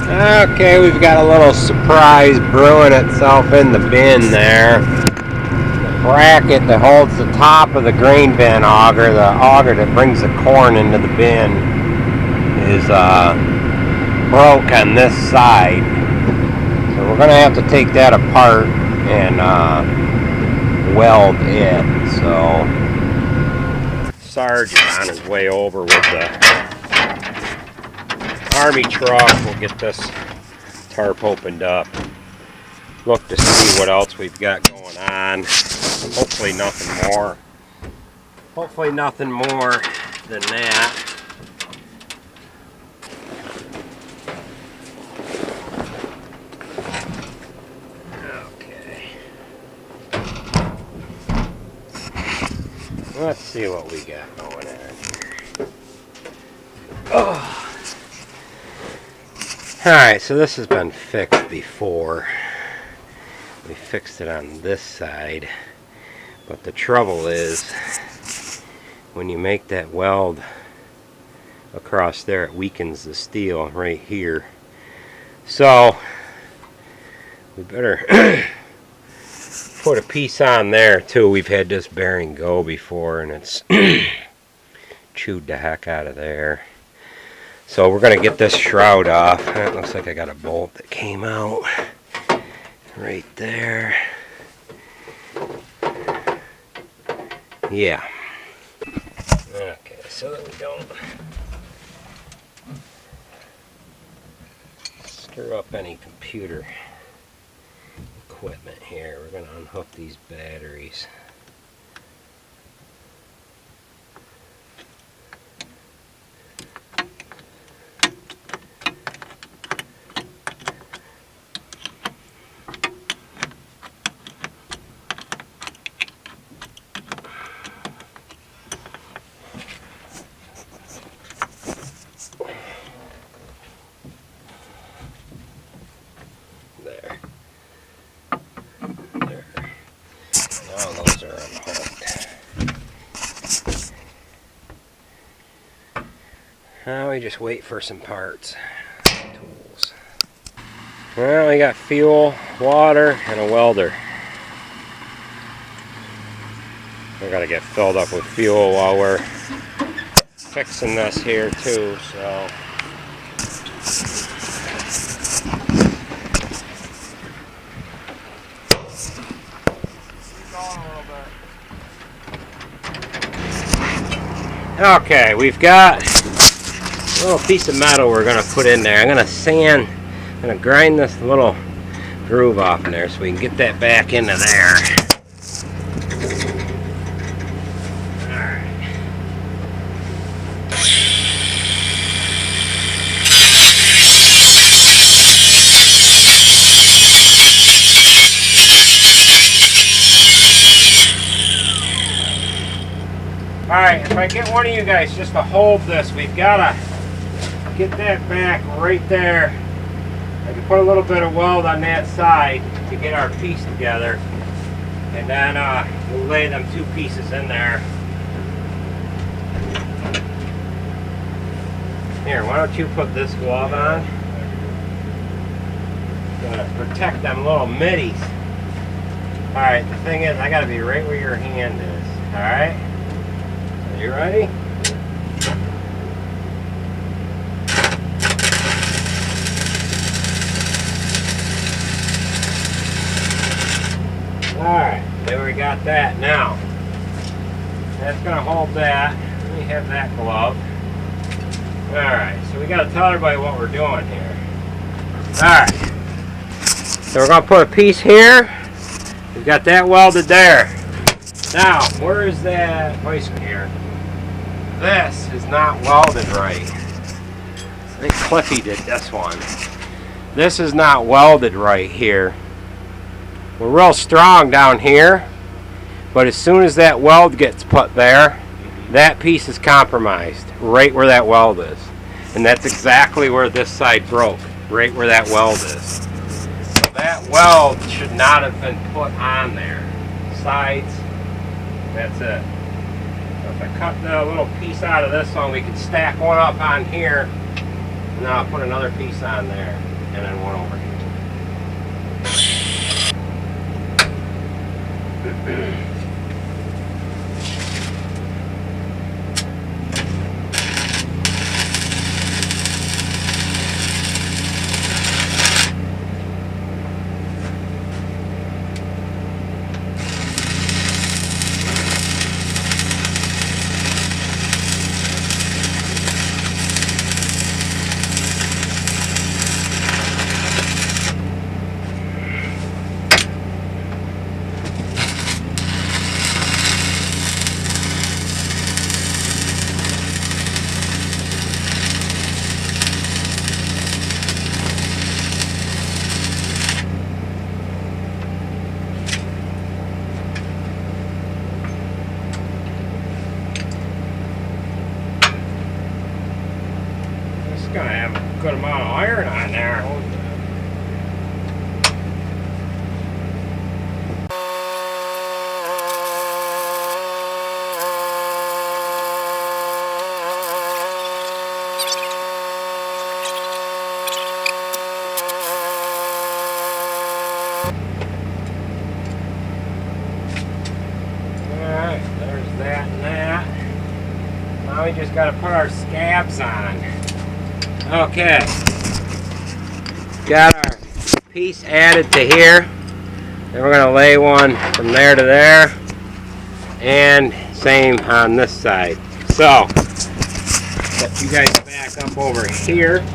Okay, we've got a little surprise brewing itself in the bin there. The bracket that holds the top of the grain bin auger, the auger that brings the corn into the bin, is broke on this side. So we're going to have to take that apart and weld it. So Sarge is on his way over with the Army truck. We'll get this tarp opened up. Look to see what else we've got going on. Hopefully nothing more. Hopefully nothing more than that. Okay. Let's see what we got going on here. Oh. Alright, so this has been fixed before. We fixed it on this side. But the trouble is, when you make that weld across there, it weakens the steel right here. So, we better put a piece on there too. We've had this bearing go before and it's chewed the heck out of there. So we're going to get this shroud off. It looks like I got a bolt that came out right there. Yeah. Okay, so that we don't stir up any computer equipment here. We're going to unhook these batteries. Those are unhooked. Now we just wait for some parts. Tools. Well, we got fuel, water, and a welder. We're gonna get filled up with fuel while we're fixing this here too, so. Okay, we've got a little piece of metal we're going to put in there. I'm going to sand, I'm going to grind this little groove off in there so we can get that back into there. Alright, if I get one of you guys just to hold this, we've got to get that back right there. I can put a little bit of weld on that side to get our piece together. And then we'll lay them two pieces in there. Here, why don't you put this glove on? Gotta protect them little middies. Alright, the thing is, I gotta be right where your hand is. Alright? You ready? Alright, there we got that. Now, that's going to hold that. Let me have that glove. Alright, so we got to tell everybody what we're doing here. Alright, so we're going to put a piece here. We've got that welded there. Now, where is that hoist here? This is not welded right. I think Cliffy did this one. This is not welded right here. We're real strong down here, but as soon as that weld gets put there, that piece is compromised, right where that weld is. And that's exactly where this side broke, right where that weld is. So that weld should not have been put on there. Sides, that's it. If I cut the little piece out of this one, we can stack one up on here, and then I'll put another piece on there. and then one over here. Gonna have a good amount of iron on there. Alright, there's that and that. Now we just gotta put our scabs on. Okay, got our piece added to here. Then we're going to lay one from there to there, and same on this side. So, let you guys back up over here.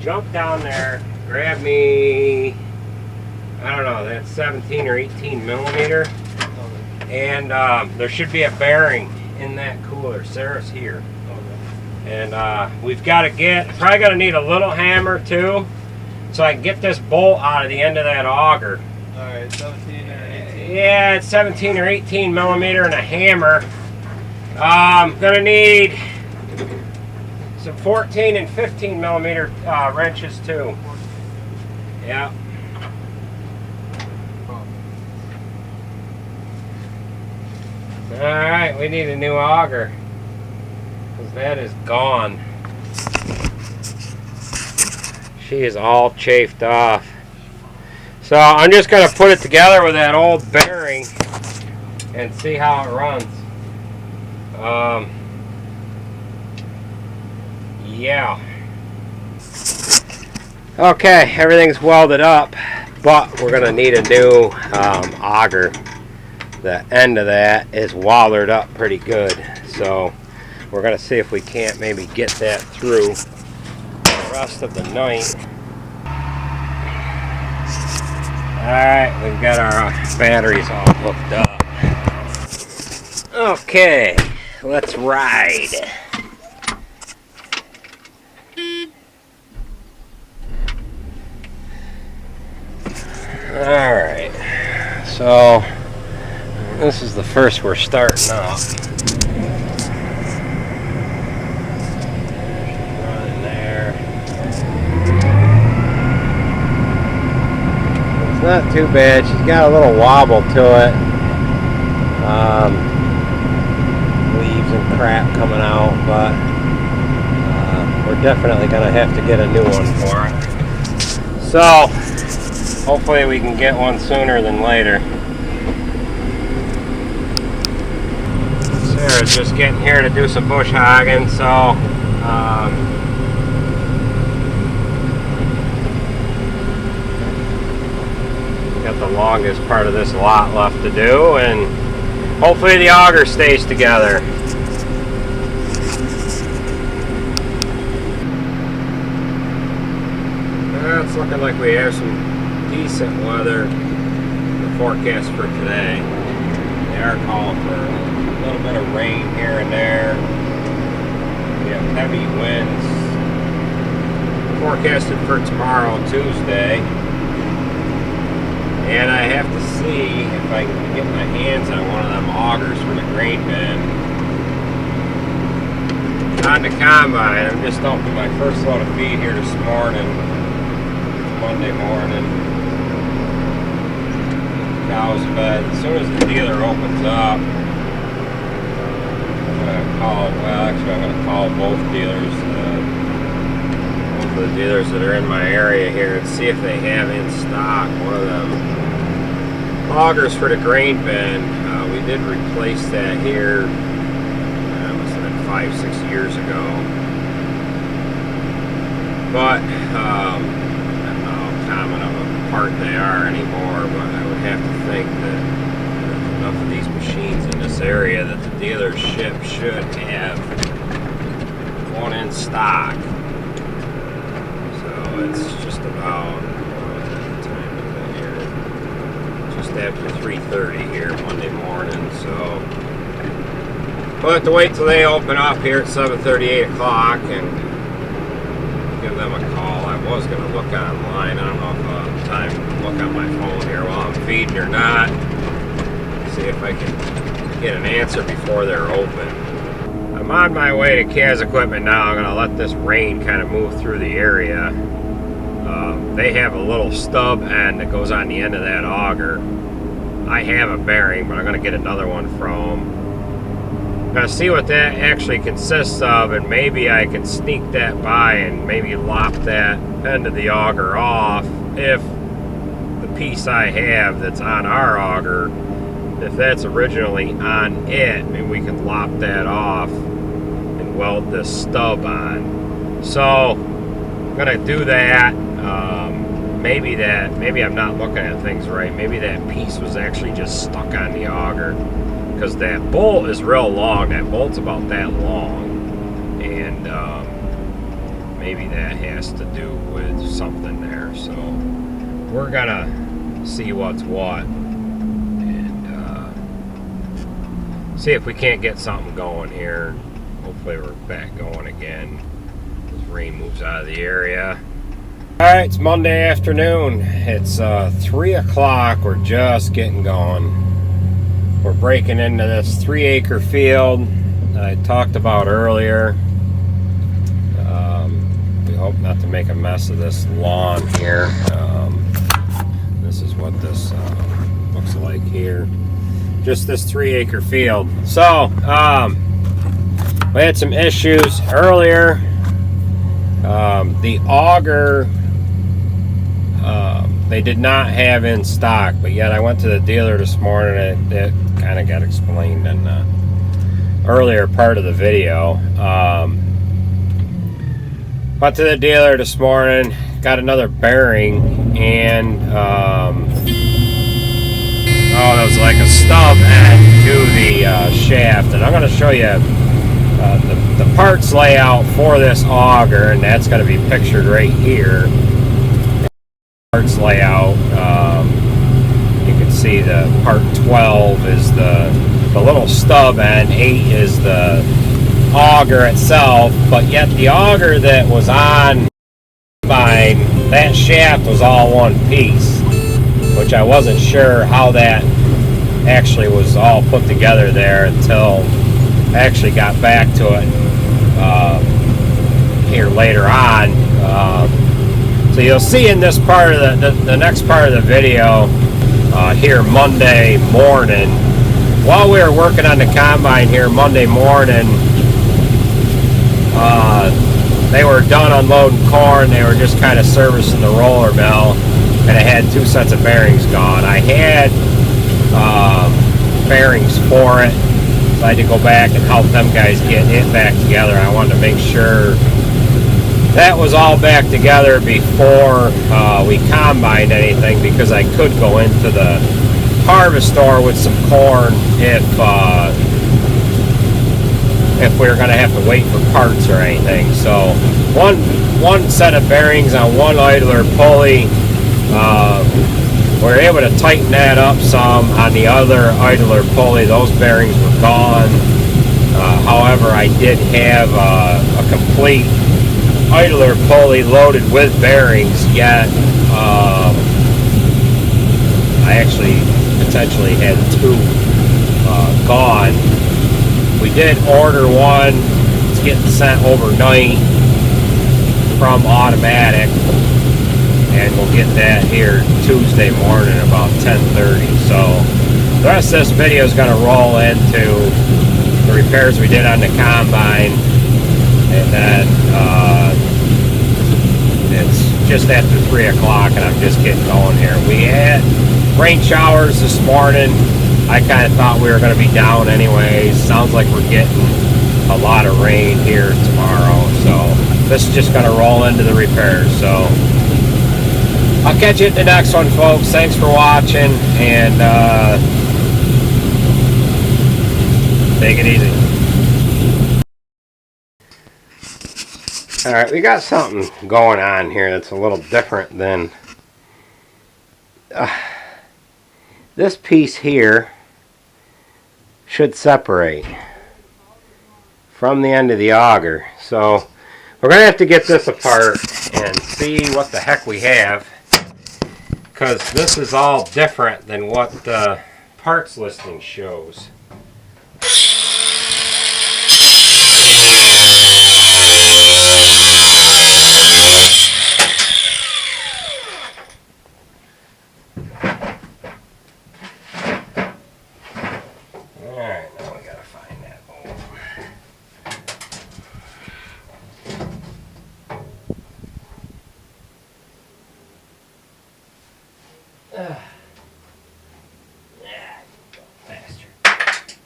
Jump down there, grab me, I don't know, that's 17 or 18 millimeter, and there should be a bearing in that cooler. Sarah's here, and we've got to probably going to need a little hammer too, so I can get this bolt out of the end of that auger. Alright, 17 or 18? Yeah, it's 17 or 18 millimeter and a hammer. I'm going to need some 14 and 15 millimeter wrenches too. Yeah. Alright, we need a new auger, because that is gone. She is all chafed off. So I'm just going to put it together with that old bearing and see how it runs. Yeah. Okay, everything's welded up, but we're going to need a new auger. The end of that is wallered up pretty good, so we're going to see if we can't maybe get that through the rest of the night. Alright, we've got our batteries all hooked up. Okay, let's ride. Alright, so this is the first we're starting up. Running there. It's not too bad. She's got a little wobble to it. Leaves and crap coming out, but we're definitely going to have to get a new one for it. So, hopefully we can get one sooner than later. Sarah's just getting here to do some bush hogging, so Got the longest part of this lot left to do, and hopefully the auger stays together. It's looking like we have some decent weather. The forecast for today. They are calling for a little bit of rain here and there. We have heavy winds forecasted for tomorrow, Tuesday. And I have to see if I can get my hands on one of them augers for the grain bin. On the combine, I'm just dumping my first load of feed here this morning. Monday morning. Cows fed. As soon as the dealer opens up, I'm going to call, well actually I'm going to call both dealers, both of the dealers that are in my area here, and see if they have in stock one of them augers for the grain bin. We did replace that here, that must have been 5-6 years ago. But, common of a part they are anymore, but I would have to think that there's enough of these machines in this area that the dealership should have one in stock. So it's just about, what time is it here? Just after 3:30 here Monday morning, so we'll have to wait till they open up here at 7:30, 8 o'clock and give them a call. I was going to look online. I don't know if I have time to look on my phone here while I'm feeding or not. See if I can get an answer before they're open. I'm on my way to Kaz Equipment now. I'm going to let this rain kind of move through the area. They have a little stub end that goes on the end of that auger. I have a bearing, but I'm going to get another one from. Now see what that actually consists of, and maybe I can sneak that by and maybe lop that end of the auger off if the piece I have that's on our auger, if that's originally on it, maybe we can lop that off and weld this stub on. So I'm gonna do that. Maybe I'm not looking at things right. Maybe that piece was actually just stuck on the auger, because that bolt is real long. That bolt's about that long, and maybe that has to do with something there. So we're gonna see what's what and see if we can't get something going here. Hopefully we're back going again as rain moves out of the area. Alright, it's Monday afternoon. It's 3 o'clock. We're just getting going. We're breaking into this 3-acre field I talked about earlier. We hope not to make a mess of this lawn here. This is what this looks like here. Just this 3-acre field. So, we had some issues earlier. The auger they did not have in stock, but yet I went to the dealer this morning and it kind of got explained in the earlier part of the video. Went to the dealer this morning, got another bearing, and it was like a stub end to the shaft, and I'm going to show you the parts layout for this auger, and that's going to be pictured right here. Parts layout, you can see the part 12 is the little stub end, 8 is the auger itself, but yet the auger that was on mine, that shaft was all one piece, which I wasn't sure how that actually was all put together there until I actually got back to it here later on. So you'll see in this part of the next part of the video here Monday morning, while we were working on the combine here Monday morning, they were done unloading corn. They were just kind of servicing the roller mill, and I had 2 sets of bearings gone. I had bearings for it, so I had to go back and help them guys get it back together. I wanted to make sure that was all back together before we combined anything, because I could go into the harvest store with some corn if we were going to have to wait for parts or anything. So one set of bearings on one idler pulley, we were able to tighten that up some. On the other idler pulley, those bearings were gone. However, I did have a complete idler pulley loaded with bearings, yet I actually potentially had two gone. We did order one. It's getting sent overnight from Automatic, and we'll get that here Tuesday morning about 10:30. So the rest of this video is going to roll into the repairs we did on the combine, and then it's just after 3 o'clock and I'm just getting going here. We had rain showers this morning. I kind of thought we were going to be down anyways. Sounds like we're getting a lot of rain here tomorrow, so this is just going to roll into the repairs. So I'll catch you at the next one, folks. Thanks for watching, and take it easy. Alright, we got something going on here that's a little different than this piece here should separate from the end of the auger. So we're going to have to get this apart and see what the heck we have, because this is all different than what the parts listing shows.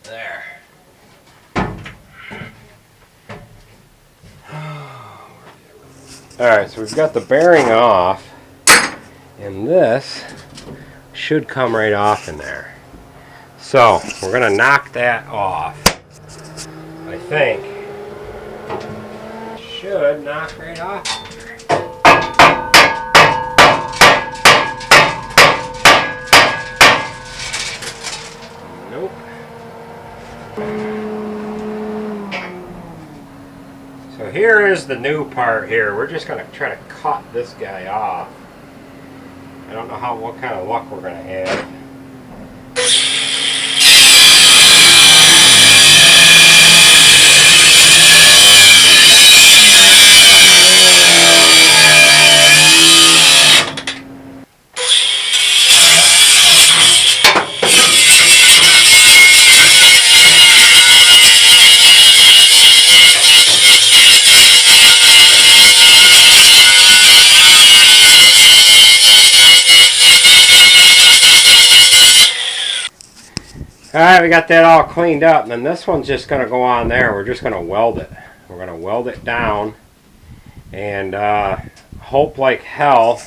There. Alright, so we've got the bearing off, and this should come right off in there. So we're going to knock that off. I think should knock right off. Nope. So here is the new part here. We're just going to try to cut this guy off. I don't know what kind of luck we're going to have. Alright, we got that all cleaned up, and then this one's just going to go on there. We're just going to weld it. We're going to weld it down and hope like hell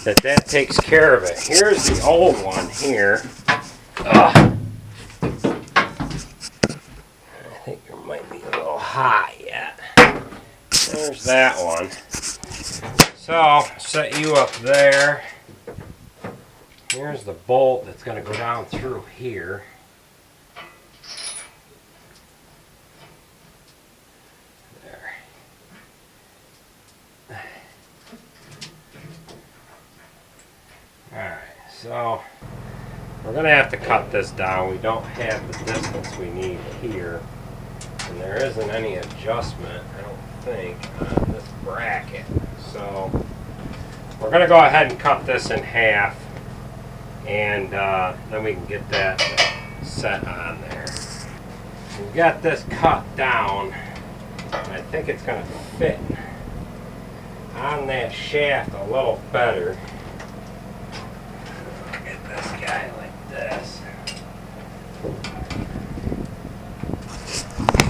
that that takes care of it. Here's the old one here. I think it might be a little high yet. There's that one. So, set you up there. Here's the bolt that's going to go down through here. Alright, so we're going to have to cut this down. We don't have the distance we need here. And there isn't any adjustment, I don't think, on this bracket. So we're going to go ahead and cut this in half, and then we can get that set on there. We've got this cut down, and I think it's going to fit on that shaft a little better. This guy like this.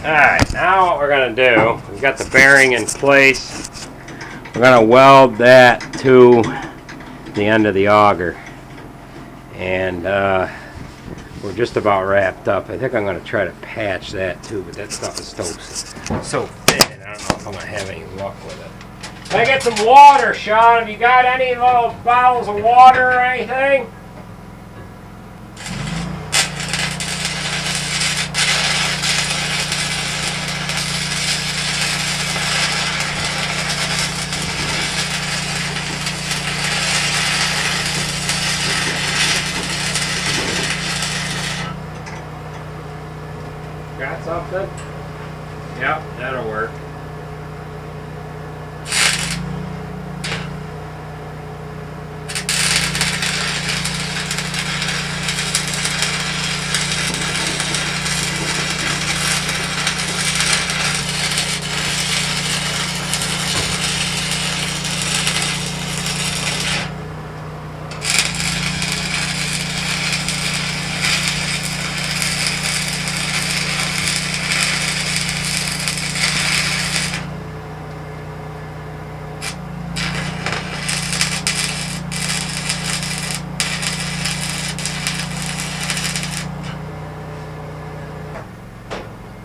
Alright, now what we're going to do, we've got the bearing in place. we're going to weld that to the end of the auger. And we're just about wrapped up. I think I'm going to try to patch that too, but that stuff is so thin. I don't know if I'm going to have any luck with it. Can I get some water, Sean? Have you got any little bottles of water or anything? Got something? Yep, that'll work.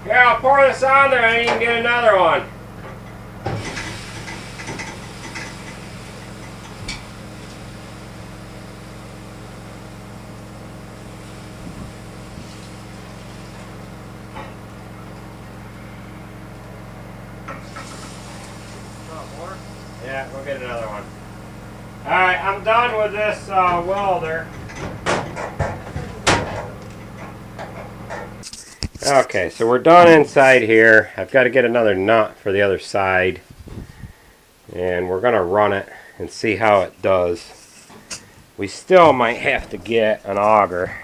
Yeah, I'll pour this on there and you can get another one. More? Yeah, we'll get another one. Alright, I'm done with this welder. Okay, so we're done inside here. I've got to get another nut for the other side. And we're going to run it and see how it does. We still might have to get an auger.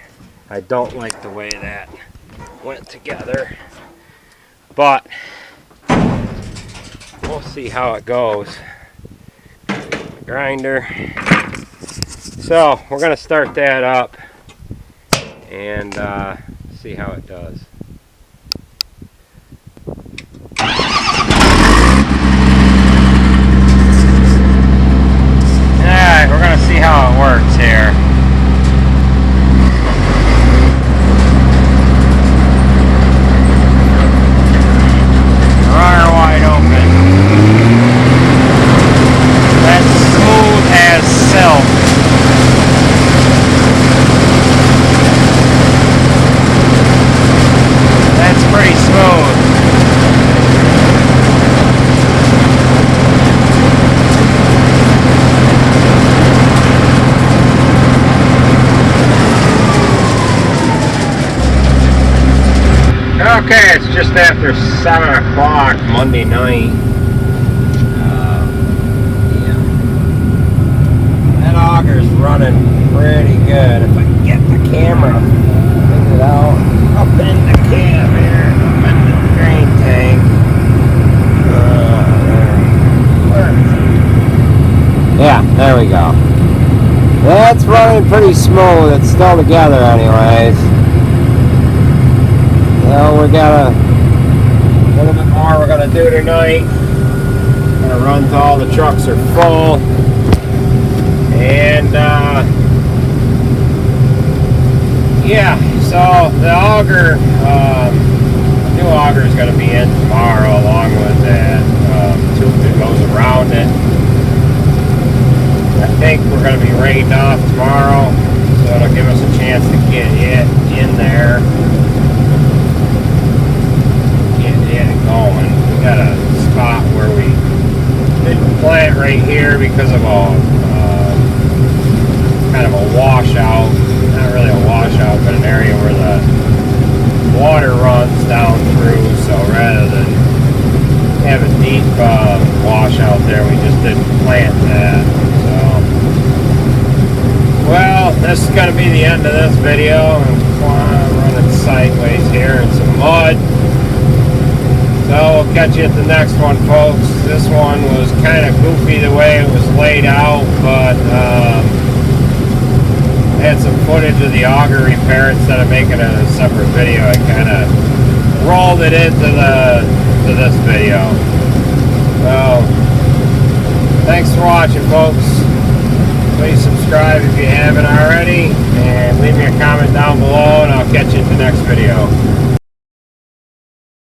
I don't like the way that went together. But we'll see how it goes. Grinder. So we're going to start that up and see how it does. Alright, we're going to see how it works here. Runner wide open. That's smooth as silk. That's pretty smooth. Okay, it's just after 7 o'clock Monday night. Yeah. That auger's running pretty good. If I can get the camera figured out up in the cam here, up in the drain tank. Yeah, there we go. That's running pretty smooth. It's still together anyways. Well, we got a little bit more we're going to do tonight. Going to run till all the trucks are full. And, yeah, so the auger, the new auger is going to be in tomorrow along with that tube that goes around it. I think we're going to be rained off tomorrow, so it'll give us a chance to get it in there. Going. We got a spot where we didn't plant right here because of a kind of a washout. Not really a washout, but an area where the water runs down through. So rather than have a deep washout there, we just didn't plant that. So, well, this is going to be the end of this video. I'm running sideways here in some mud. So we'll catch you at the next one, folks. This one was kind of goofy the way it was laid out, but I had some footage of the auger repair instead of making a separate video. I kind of rolled it into this video. So Thanks for watching, folks. Please subscribe if you haven't already, and leave me a comment down below, and I'll catch you in the next video.